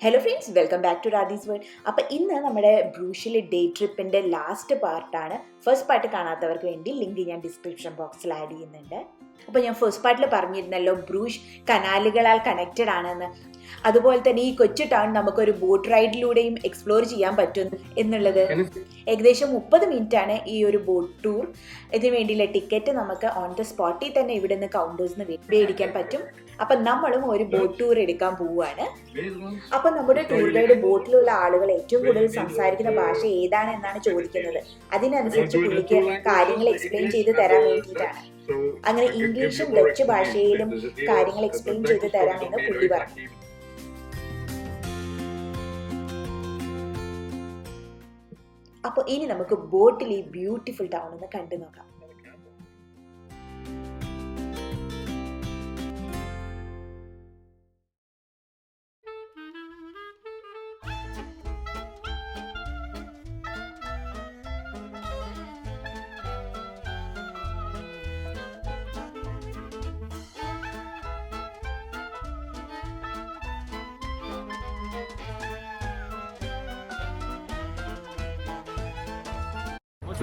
Hello friends, welcome back to Radhi's World. അപ്പോൾ ഇന്ന് നമ്മുടെ ബ്രൂഷിലെ ഡേ ട്രിപ്പിൻ്റെ ലാസ്റ്റ് പാർട്ടാണ്. ഫസ്റ്റ് പാർട്ട് കാണാത്തവർക്ക് വേണ്ടി ലിങ്ക് ഞാൻ ഡിസ്ക്രിപ്ഷൻ ബോക്സിൽ ആഡ് ചെയ്യുന്നുണ്ട്. അപ്പോൾ ഞാൻ ഫസ്റ്റ് പാർട്ടിൽ പറഞ്ഞിരുന്നല്ലോ ബ്രൂഷ് കനാലുകളാൽ കണക്റ്റഡ് ആണെന്ന്. അതുപോലെ തന്നെ ഈ കൊച്ചു ടൗൺ നമുക്കൊരു ബോട്ട് റൈഡിലൂടെയും എക്സ്പ്ലോർ ചെയ്യാൻ പറ്റും എന്നുള്ളത്. ഏകദേശം 30 മിനിറ്റാണ് ഈ ഒരു ബോട്ട് ടൂർ. ഇതിനു വേണ്ടിയുള്ള ടിക്കറ്റ് നമുക്ക് ഓൺ ദ സ്പോട്ടിൽ തന്നെ ഇവിടെ നിന്ന് കൗണ്ടേഴ്സിന് മേടിക്കാൻ പറ്റും. അപ്പം നമ്മളും ഒരു ബോട്ട് ടൂർ എടുക്കാൻ പോവുകയാണ്. അപ്പം നമ്മുടെ ടൂർ ഗൈഡ് ബോട്ടിലുള്ള ആളുകൾ ഏറ്റവും കൂടുതൽ സംസാരിക്കുന്ന ഭാഷ ഏതാണ് എന്നാണ് ചോദിക്കുന്നത്. അതിനനുസരിച്ച് പുള്ളിക്ക് കാര്യങ്ങൾ എക്സ്പ്ലെയിൻ ചെയ്ത് തരാൻ വേണ്ടിയിട്ടാണ്. അങ്ങനെ ഇംഗ്ലീഷും ഡച്ച് ഭാഷയിലും കാര്യങ്ങൾ എക്സ്പ്ലെയിൻ ചെയ്ത് തരാമെന്ന് പുള്ളി പറഞ്ഞു. അപ്പോൾ ഇനി നമുക്ക് ബോട്ടിൽ ഈ ബ്യൂട്ടിഫുൾ ടൗൺ ഒന്ന് കണ്ടു നോക്കാം.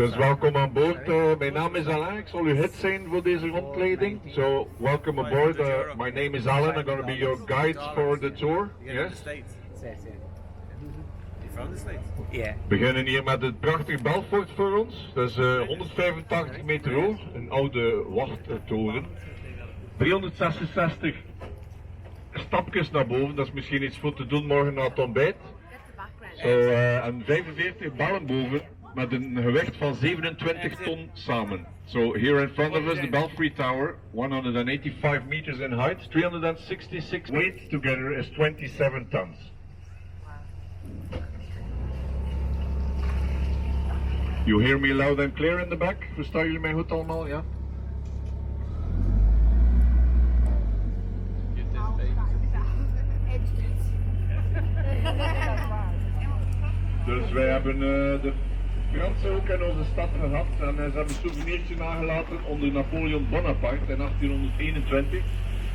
Dus welkom aan boord. Mijn naam is Alain. Ik zal uw gids zijn voor deze rondleiding. So welcome aboard. My name is Alan. I'm going to be your guide for the tour. Yes. Yeah. We beginnen hier met het prachtige Belfort voor ons. Dat is 185 meter hoog, een oude wachttoren. 366 stapjes naar boven. Dat is misschien iets voor te doen morgen na het ontbijt. En 45 ballen boven. Met een gewicht van 27 ton samen. So here in front of us the Belfry Tower, 185 meters in height, 366 weight together is 27 tons. You hear me loud and clear in the back? Verstaan jullie mij goed allemaal, ja? Dus wij hebben de Fransen ook in onze stad gehad en ze hebben een souvenirtje nagelaten onder Napoleon Bonaparte in 1821.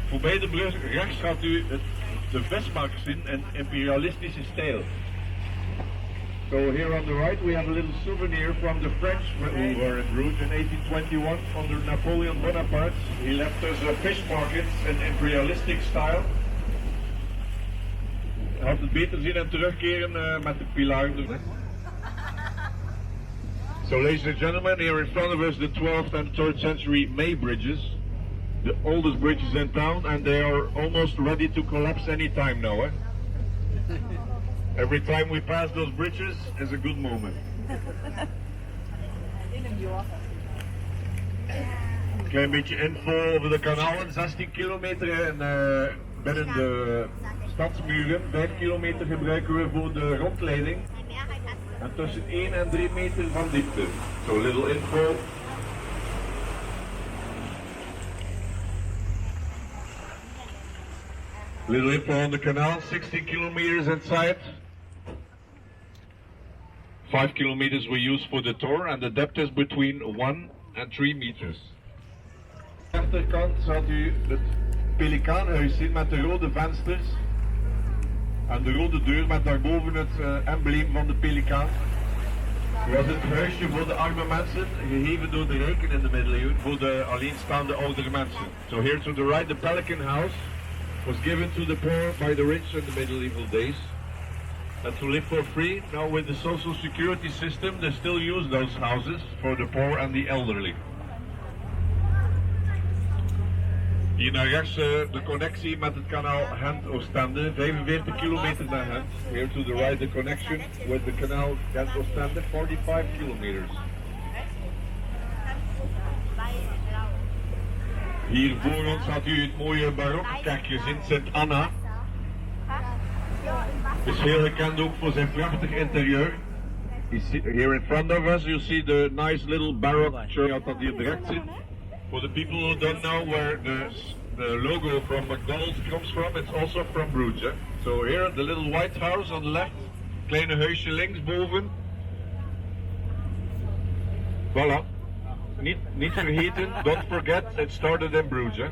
Voorbij de brug rechts gaat u de vismarkt zien in imperialistische stijl. So here on the right we have a little souvenir from the French who were in Bruges in 1821 under Napoleon Bonaparte. He left us fish markets in imperialistic style. Je had het beter zien en terugkeren met de pilaar. So ladies and gentlemen, here in front of us the 12th and 3rd century May bridges, the oldest bridges in town, and they are almost ready to collapse any time now. Every time we pass those bridges is a good moment. Klein beetje info over de kanalen, 16 kilometer binnen de stadsmuren, 5 kilometer gebruiken we voor de rondleiding. En tussen 1 en 3 meter van diepte. So little info. Little info on the canal, 16 kilometers inside. 5 kilometers we use for the tour and the depth is between 1 and 3 meters. Aan de rechterkant zat u het pelikaanhuis zien met de rode vensters. En de rode deur met daarboven het embleem van de pelikaan. Dat was het huisje voor de arme mensen, gegeven door de rijken in de middeleeuwen, voor de alleenstaande oudere mensen. So here to the right, the Pelican House was given to the poor by the rich in the medieval days. And to live for free, now with the social security system, they still use those houses for the poor and the elderly. Hier naar rechts de connectie met het kanaal Gent-Oostende, 45 kilometer naar Gent. Here to the right the connection with the canal Gent-Oostende, 45 kilometers. Hier voor ons had u het mooie barokkerkje Sint-Anna. Is heel gekend ook voor zijn prachtig interieur. Here in front of us you see the nice little baroque church dat hier direct zit. For the people who don't know where the logo from McDonald's comes from, it's also from Bruges. So here, the little white house on the left, kleine huisje linksboven. Voilà. Niet vergeten, don't forget, it started in Bruges.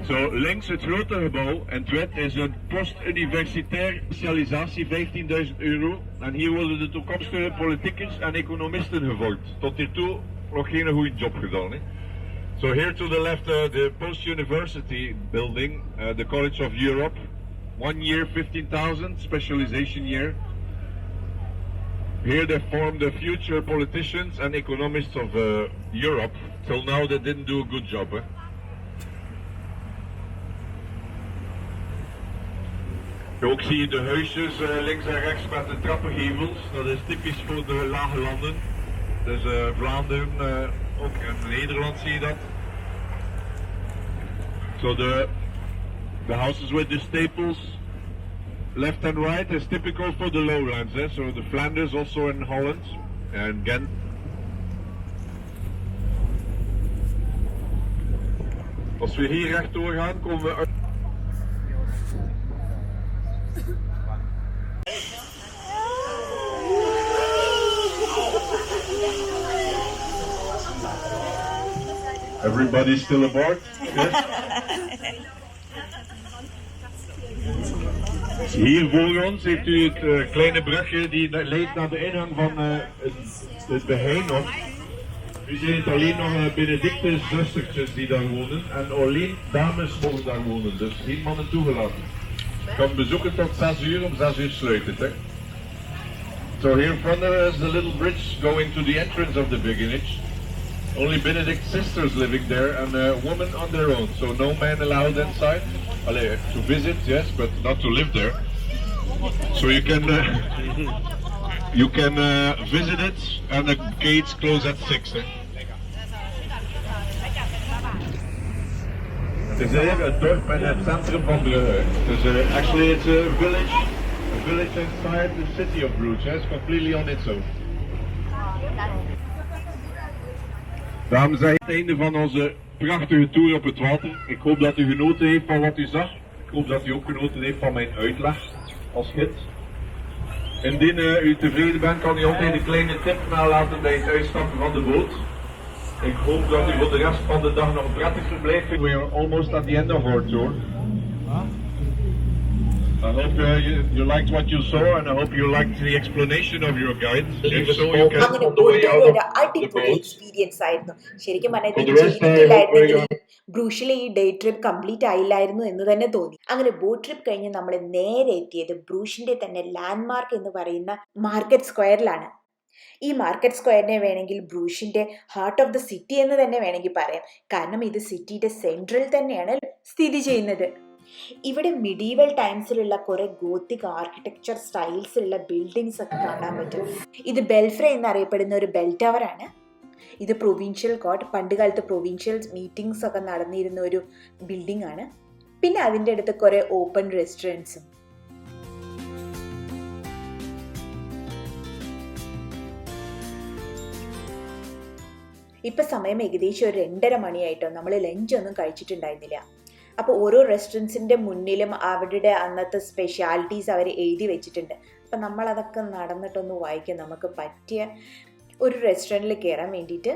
Zo, links het grote gebouw en het wit is een post-universitair specialisatie, €15.000. En hier worden de toekomstige politiekers en economisten gevormd. Tot hiertoe nog geen goede job gedaan. Hè. So here to the left, the post-university building, the College of Europe. 1 year, 15,000, specialization year. Here they form the future politicians and economists of Europe. Till now they didn't do a good job. Ook zie je de huisjes links en rechts met de trappengevels. Dat is typisch voor de lage landen. Dus Vlaanderen, ook in Nederland zie je dat. So the houses with the staples left and right is typical for the lowlands. So the Flanders also in Holland and Ghent. Als we hier rechtdoor gaan, komen we uit. Everybody still aboard? Yes? Hier voor ons heeft u het kleine brugje die leidt naar de ingang van het Beheinhof. U ziet het alleen nog Benedictus zustertjes die daar wonen en alleen dames mogen daar wonen, dus geen mannen toegelaten. Je kan bezoeken tot 6 uur, om 6 uur sluit het. Hè. So here in front of us the little bridge going to the entrance of the beguinage. Only Benedict's sisters living there and women on their own, so no man allowed inside. Allee, to visit, yes, but not to live there. So you can visit it and the gates close at 6. Het is hier het dorp en het centrum van Bruges. Dus actually it's a village inside the city of Bruges. It's completely on its own. Dames en heren, het einde van onze prachtige tour op het water. Ik hoop dat u genoten heeft van wat u zag. Ik hoop dat u ook genoten heeft van mijn uitleg als gids. Indien u tevreden bent, kan u altijd een kleine tip nalaten bij het uitstappen van de boot. Ik hoop dat u voor de rest van de dag nog een prettig verblijf vindt. We are almost at the end of our tour. I hope you liked what you saw and I hope you liked the explanation of your guide. If so, you can on the way out of the boat. Experience ആയിരുന്നു ശരിക്കും പറഞ്ഞാൽ ബ്രൂഷിലെ ഈ day trip complete ആയില്ലായിരുന്നു എന്ന് തന്നെ തോന്നി. അങ്ങനെ boat trip കഴിഞ്ഞ് നമ്മൾ നേരെ എത്തിയത് ബ്രൂഷിന്റെ തന്നെ ലാൻഡ്മാർക്ക് എന്ന് പറയുന്ന മാർക്കറ്റ് സ്ക്വയറിലാണ്. ഈ മാർക്കറ്റ് സ്ക്വയറിനെ വേണമെങ്കിൽ ബ്രൂഷിന്റെ ഹാർട്ട് ഓഫ് ദ സിറ്റി എന്ന് തന്നെ വേണമെങ്കിൽ പറയാം. കാരണം ഇത് സിറ്റിയുടെ സെൻട്രൽ തന്നെയാണ് സ്ഥിതി ചെയ്യുന്നത്. ഇവിടെ മിഡീവൽ ടൈംസിലുള്ള കുറെ ഗോത്തിക് ആർക്കിടെക്ചർ സ്റ്റൈൽസിലുള്ള ബിൽഡിങ്സ് ഒക്കെ കാണാൻ പറ്റും. ഇത് ബെൽഫ്രൈ എന്നറിയപ്പെടുന്ന ഒരു ബെൽ ടവർ ആണ്. ഇത് പ്രൊവിൻഷ്യൽ കോട്ട്, പണ്ട് കാലത്ത് പ്രൊവിൻഷ്യൽ മീറ്റിംഗ്സ് ഒക്കെ നടന്നിരുന്ന ഒരു ബിൽഡിംഗ് ആണ്. പിന്നെ അതിൻ്റെ അടുത്ത് കുറെ ഓപ്പൺ റെസ്റ്റോറൻറ്റ്സും. ഇപ്പം സമയം ഏകദേശം ഒരു 2:30 മണിയായിട്ടോ. നമ്മൾ ലഞ്ചൊന്നും കഴിച്ചിട്ടുണ്ടായിരുന്നില്ല. അപ്പോൾ ഓരോ റെസ്റ്റോറൻറ്റ്സിൻ്റെ മുന്നിലും അവരുടെ അന്നത്തെ സ്പെഷ്യാലിറ്റീസ് അവർ എഴുതി വെച്ചിട്ടുണ്ട്. അപ്പം നമ്മളതൊക്കെ നടന്നിട്ടൊന്ന് വായിക്കാം, നമുക്ക് പറ്റിയ ഒരു റെസ്റ്റോറൻറ്റിൽ കയറാൻ വേണ്ടിയിട്ട്.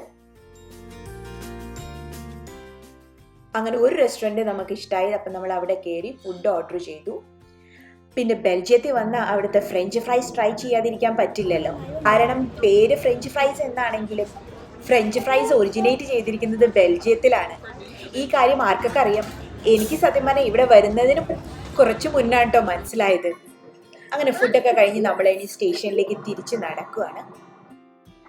അങ്ങനെ ഒരു റെസ്റ്റോറൻറ്റ് നമുക്ക് ഇഷ്ടമായി. അപ്പം നമ്മൾ അവിടെ കയറി ഫുഡ് ഓർഡർ ചെയ്തു. പിന്നെ ബെൽജിയത്തിൽ വന്ന അവിടുത്തെ ഫ്രഞ്ച് ഫ്രൈസ് ട്രൈ ചെയ്യാതിരിക്കാൻ പറ്റില്ലല്ലോ. കാരണം പേര് ഫ്രഞ്ച് ഫ്രൈസ് എന്നാണെങ്കിലും ഫ്രഞ്ച് ഫ്രൈസ് ഒറിജിനേറ്റ് ചെയ്തിരിക്കുന്നത് ബെൽജിയത്തിലാണ്. ഈ കാര്യം ആർക്കൊക്കെ അറിയാം? എനിക്ക് സത്യം പറഞ്ഞാൽ ഇവിടെ വരുന്നതിന് കുറച്ച് മുന്നാട്ടോ മനസ്സിലായത്. അങ്ങനെ ഫുഡൊക്കെ കഴിഞ്ഞ് നമ്മൾ ഇനി സ്റ്റേഷനിലേക്ക് തിരിച്ച് നടക്കുകയാണ്.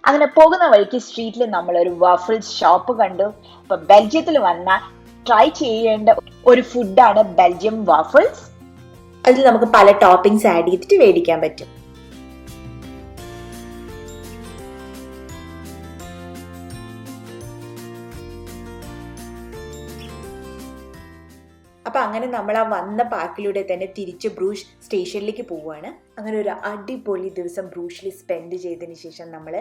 അങ്ങനെ പോകുന്ന വഴിക്ക് സ്ട്രീറ്റിൽ നമ്മളൊരു വാഫിൾസ് ഷോപ്പ് കണ്ടു. അപ്പം ബെൽജിയത്തിൽ വന്നാൽ ട്രൈ ചെയ്യേണ്ട ഒരു ഫുഡാണ് ബെൽജിയം വാഫിൾസ്. അതിൽ നമുക്ക് പല ടോപ്പിംഗ്സ് ആഡ് ചെയ്തിട്ട് മേടിക്കാൻ പറ്റും. അപ്പം അങ്ങനെ നമ്മൾ ആ വന്ന പാർക്കിലൂടെ തന്നെ തിരിച്ച് ബ്രൂഷ് സ്റ്റേഷനിലേക്ക് പോവുകയാണ്. അങ്ങനെ ഒരു അടിപൊളി ദിവസം ബ്രൂഷിൽ സ്പെൻഡ് ചെയ്തതിന് ശേഷം നമ്മൾ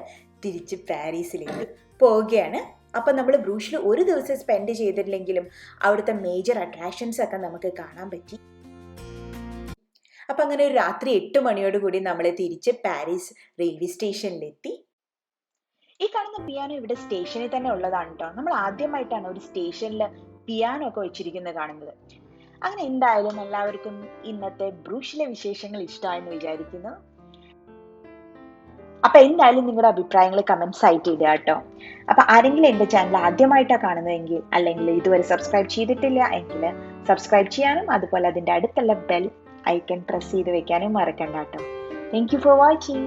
തിരിച്ച് പാരീസിലേക്ക് പോവുകയാണ്. അപ്പം നമ്മൾ ബ്രൂഷിൽ ഒരു ദിവസം സ്പെൻഡ് ചെയ്തിട്ടില്ലെങ്കിലും അവിടുത്തെ മേജർ അട്രാക്ഷൻസ് ഒക്കെ നമുക്ക് കാണാൻ പറ്റി. അപ്പം അങ്ങനെ ഒരു രാത്രി 8 മണിയോടുകൂടി നമ്മൾ തിരിച്ച് പാരീസ് റെയിൽവേ സ്റ്റേഷനിലെത്തി. ഈ കാണുന്ന പിയാനോ ഇവിടെ സ്റ്റേഷനിൽ തന്നെ ഉള്ളതാണ് കേട്ടോ. നമ്മൾ ആദ്യമായിട്ടാണ് ഒരു സ്റ്റേഷനിൽ പിയാനോ ഒക്കെ വെച്ചിരിക്കുന്നത് കാണുന്നത്. അങ്ങനെ എന്തായാലും എല്ലാവർക്കും ഇന്നത്തെ ബ്രൂഷിലെ വിശേഷങ്ങൾ ഇഷ്ടമായെന്ന് വിചാരിക്കുന്നു. അപ്പൊ എന്തായാലും നിങ്ങളുടെ അഭിപ്രായങ്ങൾ കമന്റ്സ് ആയിട്ട് ഇടുക കേട്ടോ. അപ്പൊ ആരെങ്കിലും എന്റെ ചാനൽ ആദ്യമായിട്ടാണ് കാണുന്നതെങ്കിൽ അല്ലെങ്കിൽ ഇതുവരെ സബ്സ്ക്രൈബ് ചെയ്തിട്ടില്ല എങ്കിൽ സബ്സ്ക്രൈബ് ചെയ്യാനും അതുപോലെ അതിന്റെ അടുത്തുള്ള ബെൽ ഐക്കൺ പ്രസ് ചെയ്ത് വെക്കാനും മറക്കണ്ട കേട്ടോ. Thank you for watching.